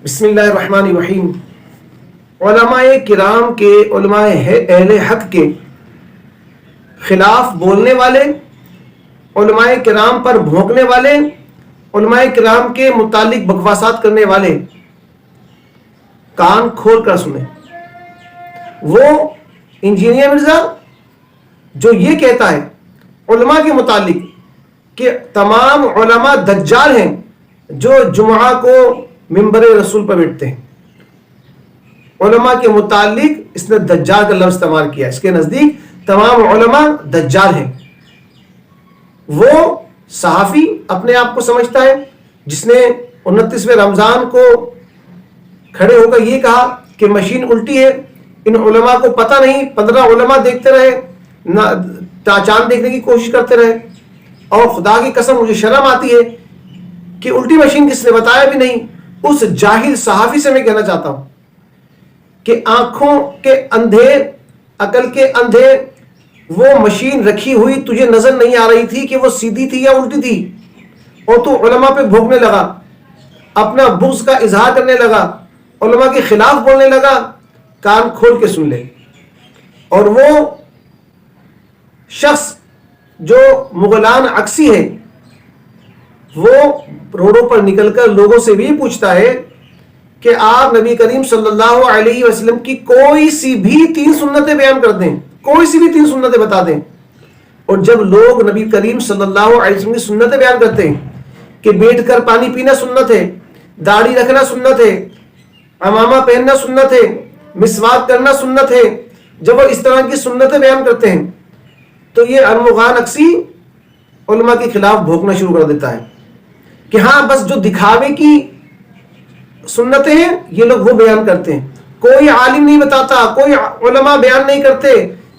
بسم اللہ الرحمن الرحیم۔ علماء کرام کے، علماء اہل حق کے خلاف بولنے والے، علماء کرام پر بھونکنے والے، علماء کرام کے متعلق بکواسات کرنے والے کان کھول کر سنیں۔ وہ انجینئر مرزا جو یہ کہتا ہے علماء کے متعلق کہ تمام علماء دجال ہیں جو جمعہ کو منبر رسول پر بیٹھتے ہیں، علماء کے متعلق اس نے دجال کا لفظ استعمال کیا۔ اس کے نزدیک تمام علماء دجال ہیں۔ وہ صحافی اپنے آپ کو سمجھتا ہے جس نے 29ویں رمضان کو کھڑے ہو کر یہ کہا کہ مشین الٹی ہے، ان علماء کو پتہ نہیں، 15 علماء دیکھتے رہے، چاند دیکھنے کی کوشش کرتے رہے، اور خدا کی قسم مجھے شرم آتی ہے کہ الٹی مشین کس نے بتایا بھی نہیں۔ اس جاہل صحافی سے میں کہنا چاہتا ہوں کہ آنکھوں کے اندھے، عقل کے اندھے وہ مشین رکھی ہوئی تجھے نظر نہیں آ رہی تھی کہ وہ سیدھی تھی یا الٹی تھی، اور تو علماء پہ بھونکنے لگا، اپنا بغض کا اظہار کرنے لگا، علماء کے خلاف بولنے لگا۔ کان کھول کے سن لے۔ اور وہ شخص جو مغلان عکسی ہے، وہ روڈوں پر نکل کر لوگوں سے بھی پوچھتا ہے کہ آپ نبی کریم صلی اللہ علیہ وسلم کی کوئی سی بھی 3 سنتیں بیان کر دیں، کوئی سی بھی 3 سنتیں بتا دیں۔ اور جب لوگ نبی کریم صلی اللہ علیہ وسلم کی سنتیں بیان کرتے ہیں کہ بیٹھ کر پانی پینا سنت ہے، داڑھی رکھنا سنت ہے، عمامہ پہننا سنت ہے، مسواک کرنا سنت ہے، جب وہ اس طرح کی سنتیں بیان کرتے ہیں تو یہ ارمغان عکسی علماء کے خلاف بھونکنا شروع کر دیتا ہے کہ ہاں بس جو دکھاوے کی سنتیں ہیں یہ لوگ وہ بیان کرتے ہیں۔ کوئی عالم نہیں بتاتا، کوئی علماء بیان نہیں کرتے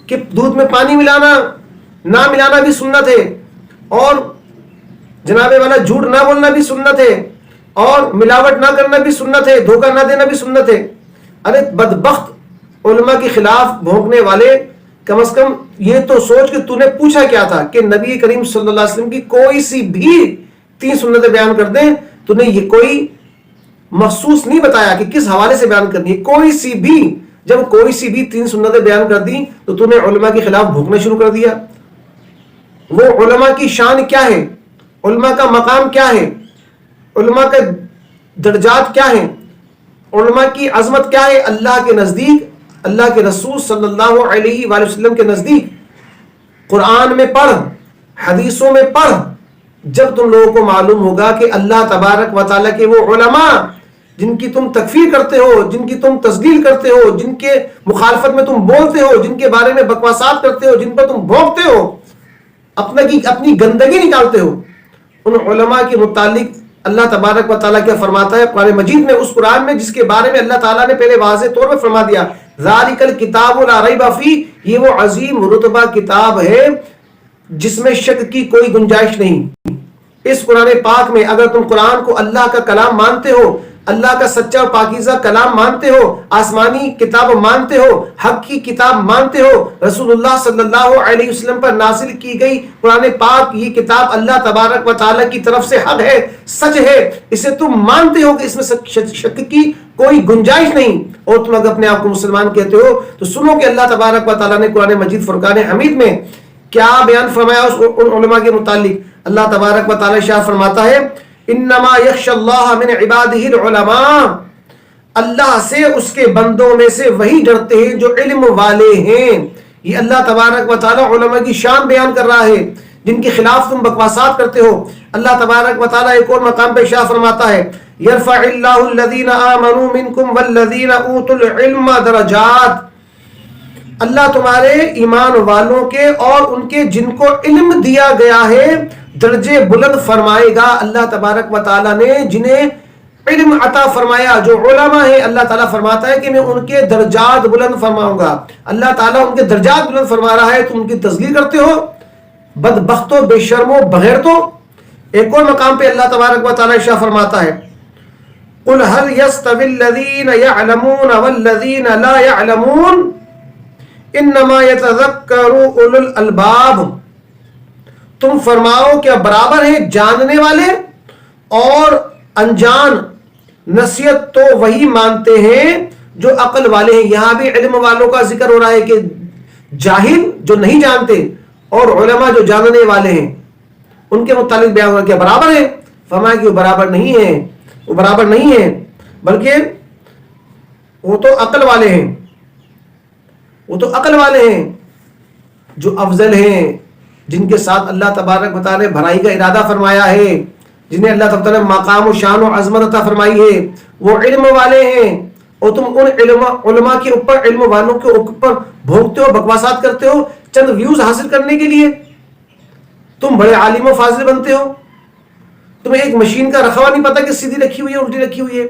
کہ دودھ میں پانی ملانا نہ ملانا بھی سنت ہے، اور جناب والا جھوٹ نہ بولنا بھی سنت ہے، اور ملاوٹ نہ کرنا بھی سنت ہے، دھوکہ نہ دینا بھی سنت ہے۔ ارے بدبخت علماء کے خلاف بھونکنے والے، کم از کم یہ تو سوچ کہ تو نے پوچھا کیا تھا کہ نبی کریم صلی اللہ علیہ وسلم کی کوئی سی بھی 3 سنتیں بیان کر دیں۔ تو نے یہ کوئی مخصوص نہیں بتایا کہ کس حوالے سے بیان کرنی ہے، کوئی سی بھی، جب کوئی سی بھی 3 سنتیں بیان کر دی تو نے علماء کے خلاف بھونکنا شروع کر دیا۔ وہ علماء کی شان کیا ہے، علماء کا مقام کیا ہے، علماء کا درجات کیا ہیں، علماء کی عظمت کیا ہے اللہ کے نزدیک، اللہ کے رسول صلی اللہ علیہ وآلہ وسلم کے نزدیک۔ قرآن میں پڑھ، حدیثوں میں پڑھ، جب تم لوگوں کو معلوم ہوگا کہ اللہ تبارک و تعالیٰ کے وہ علماء جن کی تم تکفیر کرتے ہو، جن کی تم تذلیل کرتے ہو، جن کے مخالفت میں تم بولتے ہو، جن کے بارے میں بکواسات کرتے ہو، جن پر تم بھونکتے ہو، اپنی گندگی نکالتے ہو، ان علماء کے متعلق اللہ تبارک و تعالیٰ کیا فرماتا ہے قرآن مجید میں، اس قرآن میں جس کے بارے میں اللہ تعالیٰ نے پہلے واضح طور پر فرما دیا، ذالک الکتاب لا ریب فیہ، یہ وہ عظیم رتبہ کتاب ہے جس میں شک کی کوئی گنجائش نہیں۔ اس قرآن پاک میں اگر تم قرآن کو اللہ کا کلام مانتے ہو، اللہ کا سچا اور پاکیزہ کلام مانتے ہو، آسمانی کتاب مانتے ہو، حق کی کتاب مانتے ہو، رسول اللہ صلی اللہ علیہ وسلم پر نازل کی گئی قرآن پاک، یہ کتاب اللہ تبارک و تعالیٰ کی طرف سے حق ہے، سچ ہے، اسے تم مانتے ہو کہ اس میں شک کی کوئی گنجائش نہیں، اور تم اگر اپنے آپ کو مسلمان کہتے ہو تو سنو کہ اللہ تبارک و تعالیٰ نے قرآن مجید فرقان حمید میں کیا بیان فرمایا ان علماء کے متعلق۔ اللہ تبارک و تعالیٰ شاہ فرماتا ہے انما یخشی اللہ من عبادہ العلماء، اللہ سے اس کے بندوں میں سے وہی ڈرتے ہیں جو علم والے ہیں۔ یہ اللہ تبارک و تعالیٰ علماء کی شان بیان کر رہا ہے جن کے خلاف تم بکواسات کرتے ہو۔ اللہ تبارک و تعالیٰ ایک اور مقام پہ شاہ فرماتا ہے یرفع اللہ الذین آمنوا منکم والذین اوتوا العلم درجات، اللہ تمہارے ایمان والوں کے اور ان کے جن کو علم دیا گیا ہے درجے بلند فرمائے گا۔ اللہ تبارک و تعالیٰ نے جنہیں علم عطا فرمایا، جو علماء ہیں، اللہ تعالیٰ فرماتا ہے کہ میں ان کے درجات بلند فرماؤں گا۔ اللہ تعالیٰ ان کے درجات بلند فرما رہا ہے، تم ان کی تذلیل کرتے ہو، بدبختو، بے شرمو، بغیرتو۔ ایک اور مقام پہ اللہ تبارک و تعالیٰ شاہ فرماتا ہے قُلْ هَلْ يَسْتَوِي الَّذِينَ يَعْلَمُونَ وَالَّذِينَ لَا يَعْلَمُونَ انما یتذکر اولو الالباب، تم فرماؤ کیا برابر ہیں جاننے والے اور انجان، نصیحت تو وہی مانتے ہیں جو عقل والے ہیں. یہاں بھی علم والوں کا ذکر ہو رہا ہے کہ جاہل جو نہیں جانتے اور علماء جو جاننے والے ہیں ان کے متعلق بیان ہوا کہ برابر ہے. فرمایا کہ وہ برابر نہیں ہے، وہ برابر نہیں ہے، بلکہ وہ تو عقل والے ہیں، وہ تو عقل والے ہیں جو افضل ہیں، جن کے ساتھ اللہ تبارک و تعالی نے بھلائی کا ارادہ فرمایا ہے، جنہیں اللہ تبارک و تعالی نے مقام و شان و عظمت عطا فرمائی ہے، وہ علم والے ہیں. اور تم ان علماء کے اوپر، علم والوں کے اوپر بھونکتے ہو، بکواسات کرتے ہو چند ویوز حاصل کرنے کے لیے. تم بڑے عالم و فاضل بنتے ہو، تمہیں ایک مشین کا رکھوا نہیں پتا کہ سیدھی رکھی ہوئی ہے الٹی رکھی ہوئی ہے.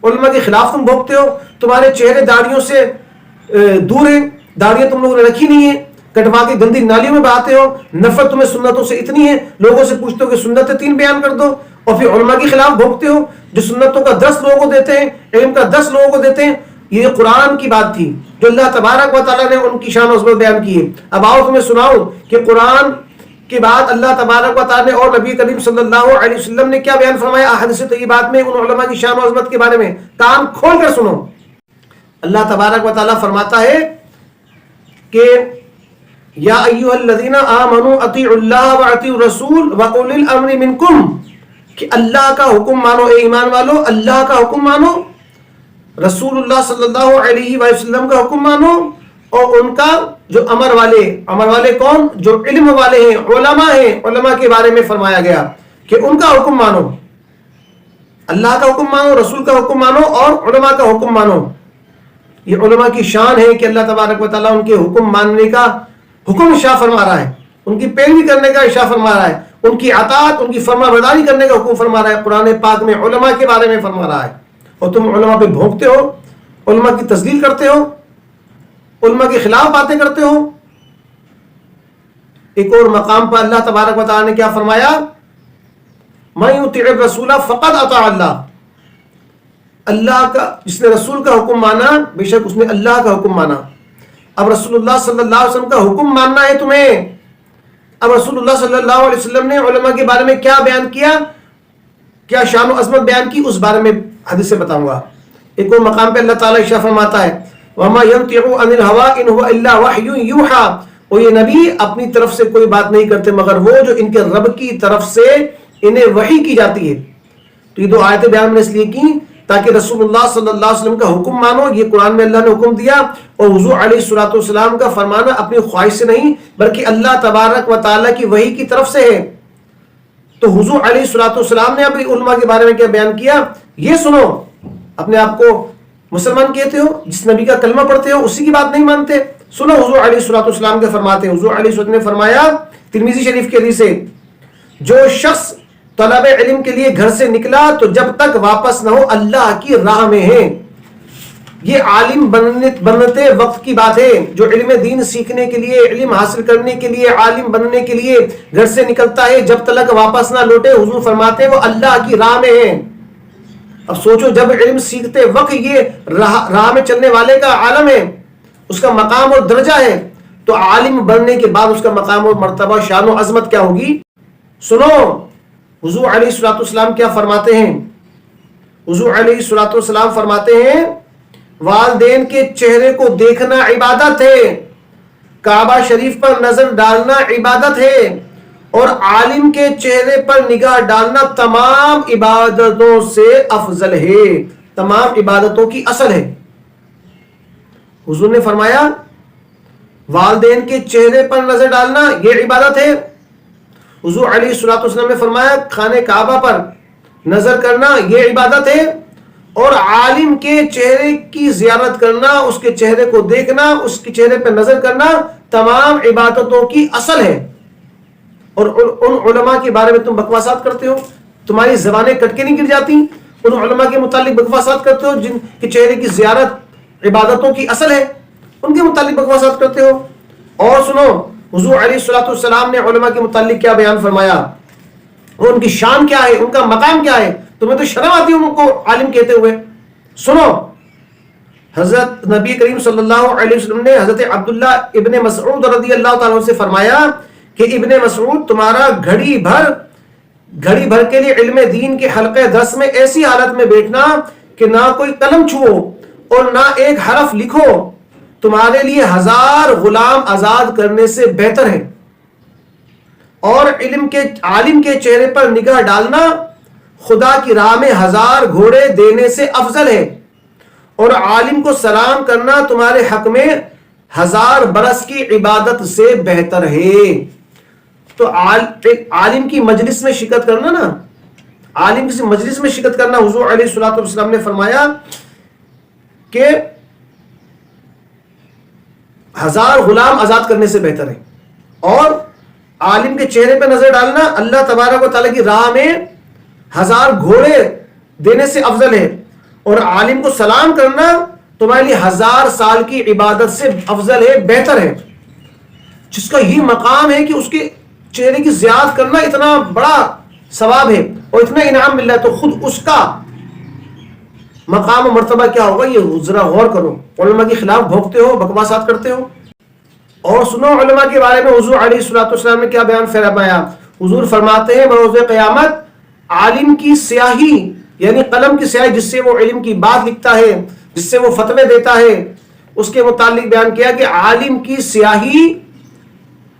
علماء کے خلاف تم بھونکتے ہو، تمہارے چہرے داڑھیوں سے دور ہیں، داڑھیاں تم لوگوں نے رکھی نہیں ہیں، کٹوا کے گندی نالیوں میں بہاتے ہو. نفرت تمہیں سنتوں سے اتنی ہے، لوگوں سے پوچھتے ہو کہ سنتیں 3 بیان کر دو، اور پھر علماء کے خلاف بھونکتے ہو جو سنتوں کا 10 لوگوں کو دیتے ہیں، علم کا 10 لوگوں کو دیتے ہیں. یہ قرآن کی بات تھی جو اللہ تبارک و تعالیٰ نے ان کی شان و عظمت بیان کی ہے. اب آؤ تمہیں سناؤ کہ قرآن کے بعد اللہ تبارک و تعالیٰ نے اور نبی کریم صلی اللہ علیہ وسلم نے کیا بیان فرمایا احادیث طیبات میں ان علماء کی شان و عظمت کے بارے میں. کان کھول کر سنو. اللہ تبارک و تعالیٰ فرماتا ہے کہ یا ایھا الذین آمنوا اطیعوا اللہ واطیعوا الرسول واولی الامر منکم، کہ اللہ کا حکم مانو اے ایمان والو، اللہ کا حکم مانو، رسول اللہ صلی اللہ علیہ وسلم کا حکم مانو، اور ان کا جو امر والے کون؟ جو علم والے ہیں، علماء ہیں. علماء کے بارے میں فرمایا گیا کہ ان کا حکم مانو، اللہ کا حکم مانو، رسول کا حکم مانو اور علماء کا حکم مانو. یہ علماء کی شان ہے کہ اللہ تبارک و تعالیٰ ان کے حکم ماننے کا حکم ارشاد فرما رہا ہے، ان کی پیروی کرنے کا ارشاد فرما رہا ہے، ان کی اطاعت، ان کی فرما برداری کرنے کا حکم فرما رہا ہے. قرآن پاک میں علماء کے بارے میں فرما رہا ہے، اور تم علماء پہ بھونکتے ہو، علماء کی تذلیل کرتے ہو، علماء کے خلاف باتیں کرتے ہو. ایک اور مقام پر اللہ تبارک و تعالیٰ نے کیا فرمایا؟ مَن یُطِعِ الرَّسُولَ فَقَدْ اَطَاعَ اللَّهَ، اللہ کا، جس نے رسول کا حکم مانا بے شک اس نے اللہ کا حکم مانا. اب رسول اللہ صلی اللہ علیہ وسلم کا حکم ماننا ہے تمہیں. اب رسول اللہ صلی اللہ علیہ وسلم نے علماء کے بارے میں کیا بیان کیا، کیا شان و عظمت بیان کی، اس بارے میں حدیث سے بتاؤں گا. ایک اور مقام پہ اللہ تعالیٰ ارشاد فرماتا ہے وَمَا يَنطِقُ عَنِ الْهَوَىٰ إِنْ هُوَ إِلَّا وَحْيٌ يُوحَىٰ، اور یہ نبی اپنی طرف سے کوئی بات نہیں کرتے مگر وہ جو ان کے رب کی طرف سے انہیں وحی کی جاتی ہے. تو یہ 2 آیتیں بیان میں اس لیے کی تاکہ رسول اللہ صلی اللہ علیہ وسلم کا حکم مانو. یہ قرآن میں اللہ نے حکم دیا، اور حضور علیہ الصلوۃ والسلام کا فرمانا اپنی خواہش سے نہیں بلکہ اللہ تبارک و تعالیٰ کی وحی کی طرف سے ہے. تو حضور علیہ الصلوۃ والسلام نے اپنی علماء کے بارے میں کیا بیان کیا، یہ سنو. اپنے آپ کو مسلمان کہتے ہو، جس نبی کا کلمہ پڑھتے ہو اسی کی بات نہیں مانتے، سنو حضور علیہ الصلوۃ والسلام کے فرماتے ہیں. حضور علیہ الصلوۃ نے فرمایا، ترمذی شریف کی حدیث ہے، جو شخص طلب علم کے لیے گھر سے نکلا تو جب تک واپس نہ ہو اللہ کی راہ میں ہے. یہ عالم بنتے وقت کی بات ہے. جو علم دین سیکھنے کے لیے، علم حاصل کرنے کے لیے، عالم بننے کے لیے گھر سے نکلتا ہے جب تک واپس نہ لوٹے، حضور فرماتے ہیں وہ اللہ کی راہ میں ہے. اب سوچو، جب علم سیکھتے وقت یہ راہ میں چلنے والے کا عالم ہے، اس کا مقام اور درجہ ہے، تو عالم بننے کے بعد اس کا مقام اور مرتبہ، شان و عظمت کیا ہوگی. سنو حضور علیہ الصلوۃ والسلام کیا فرماتے ہیں. حضور علیہ الصلوۃ والسلام فرماتے ہیں والدین کے چہرے کو دیکھنا عبادت ہے، کعبہ شریف پر نظر ڈالنا عبادت ہے، اور عالم کے چہرے پر نگاہ ڈالنا تمام عبادتوں سے افضل ہے، تمام عبادتوں کی اصل ہے. حضور نے فرمایا والدین کے چہرے پر نظر ڈالنا یہ عبادت ہے. حضور علیہ الصلوۃ والسلام نے فرمایا خانہ کعبہ پر نظر کرنا یہ عبادت ہے، اور عالم کے چہرے کی زیارت کرنا، اس کے چہرے کو دیکھنا، اس کے چہرے پہ نظر کرنا تمام عبادتوں کی اصل ہے. اور ان علماء کے بارے میں تم بکواسات کرتے ہو، تمہاری زبانیں کٹ کے نہیں گر جاتی؟ ان علماء کے متعلق بکواسات کرتے ہو جن کے چہرے کی زیارت عبادتوں کی اصل ہے، ان کے متعلق بکواسات کرتے ہو. اور سنو حضور علیہ الصلوۃ والسلام نے علماء کے متعلق کیا بیان فرمایا، اور ان کی شان کیا ہے، ان کا مقام کیا ہے. تمہیں تو شرم آتی ہے ان کو عالم کہتے ہوئے. سنو حضرت نبی کریم صلی اللہ علیہ وسلم نے حضرت عبداللہ ابن مسعود رضی اللہ تعالیٰ عنہ سے فرمایا کہ ابن مسعود تمہارا گھڑی بھر گھڑی بھر کے لیے علم دین کے حلقے درس میں ایسی حالت میں بیٹھنا کہ نہ کوئی قلم چھو اور نہ ایک حرف لکھو تمہارے لیے 1000 غلام آزاد کرنے سے بہتر ہے، اور عالم کے چہرے پر نگاہ ڈالنا خدا کی راہ میں 1000 گھوڑے دینے سے افضل ہے، اور عالم کو سلام کرنا تمہارے حق میں 1000 برس کی عبادت سے بہتر ہے۔ تو عالم کی مجلس میں شرکت کرنا نا، عالم کی مجلس میں شرکت کرنا، حضور علیہ الصلوۃ والسلام نے فرمایا کہ 1000 غلام آزاد کرنے سے بہتر ہے، اور عالم کے چہرے پہ نظر ڈالنا اللہ تبارک و تعالیٰ کی راہ میں 1000 گھوڑے دینے سے افضل ہے، اور عالم کو سلام کرنا تمہارے لیے 1000 سال کی عبادت سے افضل ہے، بہتر ہے۔ جس کا یہ مقام ہے کہ اس کے چہرے کی زیارت کرنا اتنا بڑا ثواب ہے اور اتنا انعام مل رہا ہے، تو خود اس کا مقام و مرتبہ کیا ہوگا، یہ ذرا غور کرو۔ علماء کے خلاف بھونکتے ہو، بکواسات کرتے ہو، اور سنو علماء کے بارے میں حضور علیہ الصلوۃ والسلام نے کیا بیان فرمایا۔ حضور فرماتے ہیں بروز قیامت عالم کی سیاہی، یعنی قلم کی سیاہی جس سے وہ علم کی بات لکھتا ہے، جس سے وہ فتوے دیتا ہے، اس کے متعلق بیان کیا کہ عالم کی سیاہی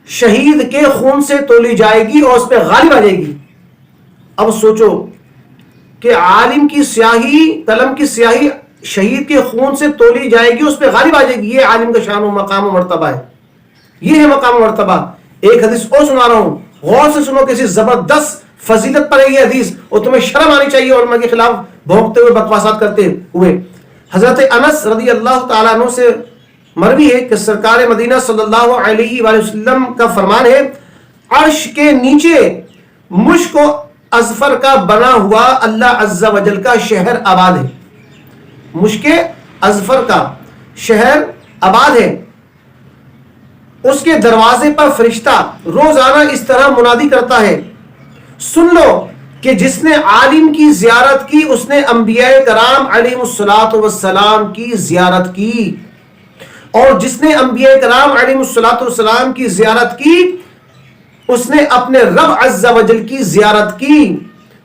شہید کے خون سے تولی جائے گی اور اس پہ غالب آ جائے گی۔ اب سوچو کہ عالم کی سیاہی، قلم کی سیاہی شہید کے خون سے تولی جائے گی، اس پہ غالب آ جائے گی، یہ عالم کا شان و مقام و مرتبہ ہے، یہ ہے مقام و مرتبہ۔ ایک حدیث اور سنا رہا ہوں، غور سے سنو، کسی زبردست فضیلت پر ہے یہ حدیث، اور تمہیں شرم آنی چاہیے علماء کے خلاف بھونکتے ہوئے، بکواسات کرتے ہوئے۔ حضرت انس رضی اللہ تعالیٰ عنہ سے مروی ہے کہ سرکار مدینہ صلی اللہ علیہ وآلہ وسلم کا فرمان ہے، عرش کے نیچے مشک و اظفر کا بنا ہوا اللہ عز و جل کا شہر آباد ہے، مشک اظفر کا شہر آباد ہے، اس کے دروازے پر فرشتہ روزانہ اس طرح منادی کرتا ہے، سن لو کہ جس نے عالم کی زیارت کی اس نے انبیاء کرام علیہم الصلوۃ والسلام کی زیارت کی، اور جس نے انبیاء کرام علیہم الصلوۃ والسلام کی زیارت کی اس نے اپنے رب عز و جل کی زیارت کی،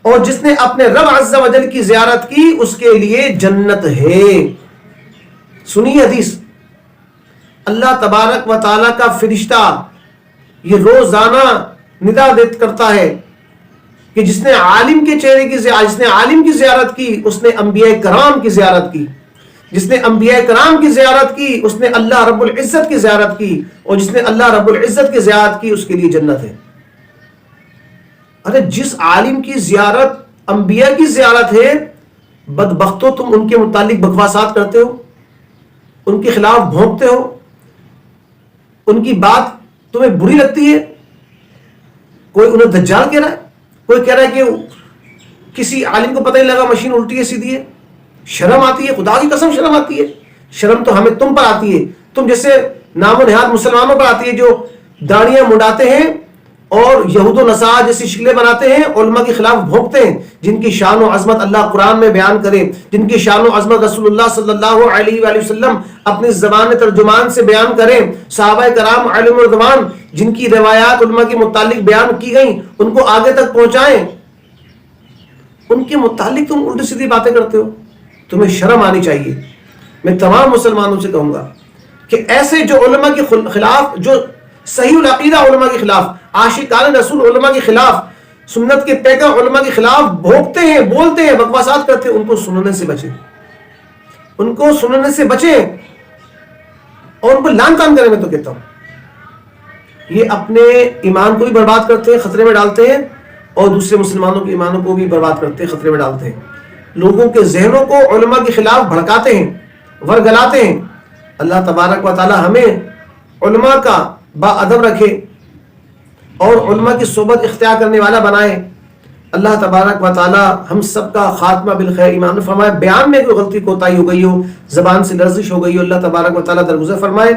اور جس نے اپنے رب عز و جل کی زیارت کی اس کے لیے جنت ہے۔ سنیے حدیث، اللہ تبارک و تعالیٰ کا فرشتہ یہ روزانہ ندا کرتا ہے کہ جس نے عالم کے چہرے کی زیارت، جس نے عالم کی زیارت کی اس نے انبیاء کرام کی زیارت کی، جس نے انبیاء کرام کی زیارت کی اس نے اللہ رب العزت کی زیارت کی، اور جس نے اللہ رب العزت کی زیارت کی اس کے لیے جنت ہے۔ ارے جس عالم کی زیارت انبیاء کی زیارت ہے، بدبختو تم ان کے متعلق بکواسات کرتے ہو، ان کے خلاف بھونکتے ہو، ان کی بات تمہیں بری لگتی ہے، کوئی انہیں دجال کہہ رہا ہے، کوئی کہہ رہا ہے کہ کسی عالم کو پتہ نہیں لگا مشین الٹی ہے سیدھی ہے، شرم آتی ہے، خدا کی قسم شرم آتی ہے۔ شرم تو ہمیں تم پر آتی ہے، تم جیسے نام و نہاد مسلمانوں پر آتی ہے جو داڑیاں منڈاتے ہیں اور یہود و نصارہ جیسی شکلیں بناتے ہیں، علماء کے خلاف بھونکتے ہیں، جن کی شان و عظمت اللہ قرآن میں بیان کرے، جن کی شان و عظمت رسول اللہ صلی اللہ علیہ وآلہ وسلم اپنی زبان ترجمان سے بیان کریں، صحابہ کرام علیہم رضوان جن کی روایات علماء کے متعلق بیان کی گئیں ان کو آگے تک پہنچائیں، ان کے متعلق تم الٹی سیدھی باتیں کرتے ہو، تمہیں شرم آنی چاہیے۔ میں تمام مسلمانوں سے کہوں گا کہ ایسے جو علماء کے خلاف، جو صحیح العقیدہ علماء کے خلاف، عاشقان رسول علماء کے خلاف، سنت کے پیکر علماء کے خلاف بھونکتے ہیں، بولتے ہیں، بکواسات کرتے ہیں، ان کو سننے سے بچیں، ان کو سننے سے بچیں اور ان کو لان تان کریں۔ میں تو کہتا ہوں یہ اپنے ایمان کو بھی برباد کرتے ہیں، خطرے میں ڈالتے ہیں، اور دوسرے مسلمانوں کے ایمانوں کو بھی برباد کرتے ہیں، خطرے میں ڈالتے ہیں، لوگوں کے ذہنوں کو علماء کے خلاف بھڑکاتے ہیں، ورگلاتے ہیں۔ اللہ تبارک و تعالی ہمیں علماء کا با ادب رکھے اور علماء کی صحبت اختیار کرنے والا بنائے۔ اللہ تبارک و تعالی ہم سب کا خاتمہ بالخیر ایمان فرمائے۔ بیان میں کوئی غلطی کوتاہی ہو گئی ہو، زبان سے لرزش ہو گئی ہو، اللہ تبارک و تعالی درگزر فرمائے۔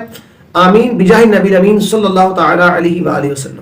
آمین بجاہ نبی الامین صلی اللہ تعالی علیہ وآلہ وسلم۔